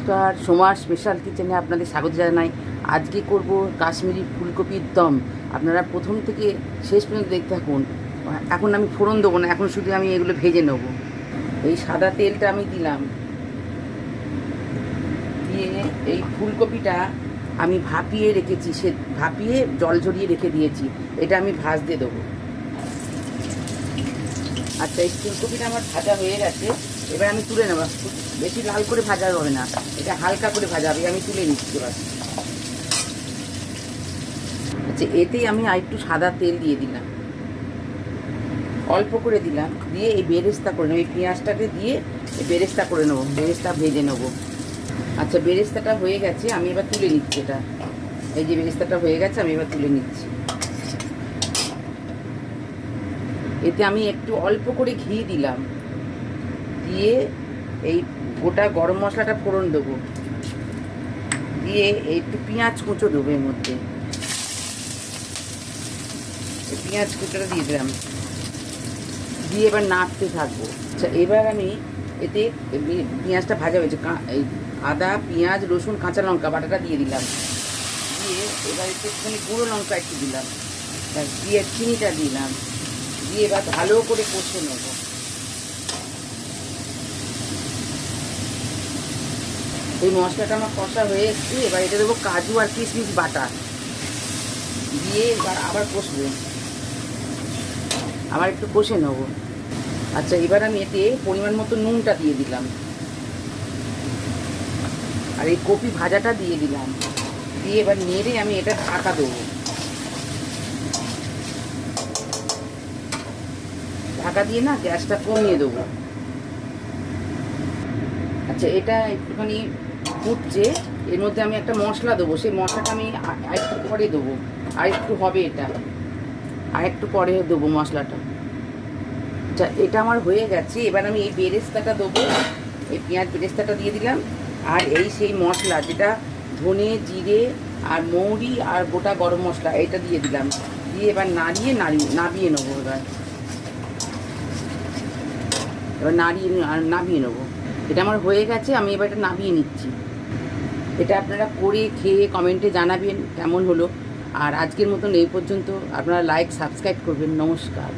নমস্কার, সোমার স্পেশাল কিচেনে আপনাদের স্বাগত জানাই। আজকে করব কাশ্মীরি ফুলকপির দম। আপনারা প্রথম থেকে শেষ পর্যন্ত দেখতে থাকুন। এখন আমি ফোড়ন দেবো না, এখন শুধু আমি এগুলো ভেজে নেব। এই সাদা তেলটা আমি দিলাম, দিয়ে এই ফুলকপিটা আমি ভাপিয়ে রেখেছি, সে ভাপিয়ে জল ঝরিয়ে রেখে দিয়েছি, এটা আমি ভাজতে দেবো। আচ্ছা, এই ফুলকপিটা আমার ভাজা হয়ে গেছে, এবার আমি তুলে নেব। বেশি লাল করে ভাজা হবে না, এটা হালকা করে ভাজা হবে, আমি তুলে নিচ্ছি এবার। আচ্ছা, এতেই আমি আরেকটু সাদা তেল দিয়ে দিলাম, অল্প করে দিলাম, দিয়ে এই বেরেস্তা করে নেবো। এই পেঁয়াজটাকে দিয়ে এই বেরেস্তা করে নেবো, বেরেস্তা ভেজে নেবো। আচ্ছা, বেরেস্তাটা হয়ে গেছে, আমি এবার তুলে নিচ্ছি এটা। এই যে বেরেস্তাটা হয়ে গেছে, আমি এবার তুলে নিচ্ছি। এতে আমি একটু অল্প করে ঘি দিলাম, দিয়ে এই গোটা গরম মশলাটা ফোড়ন দেবো, দিয়ে একটু পেঁয়াজ কুচো দেবো এর মধ্যে। পেঁয়াজ কুচোটা দিয়ে দিলাম, দিয়ে এবার নাড়তে থাকবো। আচ্ছা, এবার আমি এতে পেঁয়াজটা ভাজা হয়েছে, এই আদা, পেঁয়াজ, রসুন, কাঁচা লঙ্কা বাটাটা দিয়ে দিলাম, দিয়ে এবার একটুখানি গুঁড়ো লঙ্কা একটু দিলাম, দিয়ে চিনিটা দিলাম, দিয়ে এবার ভালো করে কষে নেবো। এই মশলাটা আমার কষা হয়ে এসছে, এবার এটা দেবো কাজু আর কিশমিশ বাটা, দিয়ে এবার আবার কষবো, আবার একটু কষে নেবো। আচ্ছা, এবার আমি এতে পরিমাণ মতো নুনটা দিয়ে দিলাম, আর এই কপি ভাজাটা দিয়ে দিলাম, দিয়ে এবার নেড়ে আমি এটা ঢাকা দেবো। ঢাকা দিয়ে না গ্যাসটা কমিয়ে দেবো। আচ্ছা, এটা একটুখানি ফুটছে, এর মধ্যে আমি একটা মশলা দেবো, সেই মশলাটা আমি আরেকটু পরে দেবো, আরেকটু হবে এটা, আরেকটু পরে দেবো মশলাটা। আচ্ছা, এটা আমার হয়ে গেছে, এবার আমি এই বেরেস্তাটা দেবো, এই পেঁয়াজ বেরেস্তাটা দিয়ে দিলাম, আর এই সেই মশলা যেটা ধনে, জিরে আর মৌরি আর গোটা গরম মশলা, এটা দিয়ে দিলাম, দিয়ে এবার নাবিয়ে নেবো। এবার নাবিয়ে নেবো। এটা আমার হয়ে গেছে, আমি এবার এটা নাবিয়ে নিচ্ছি। এটা আপনারা করে খেয়ে কমেন্টে জানাবেন কেমন হলো। আর আজকের মতন এই পর্যন্ত। আপনারা লাইক সাবস্ক্রাইব করবেন। নমস্কার।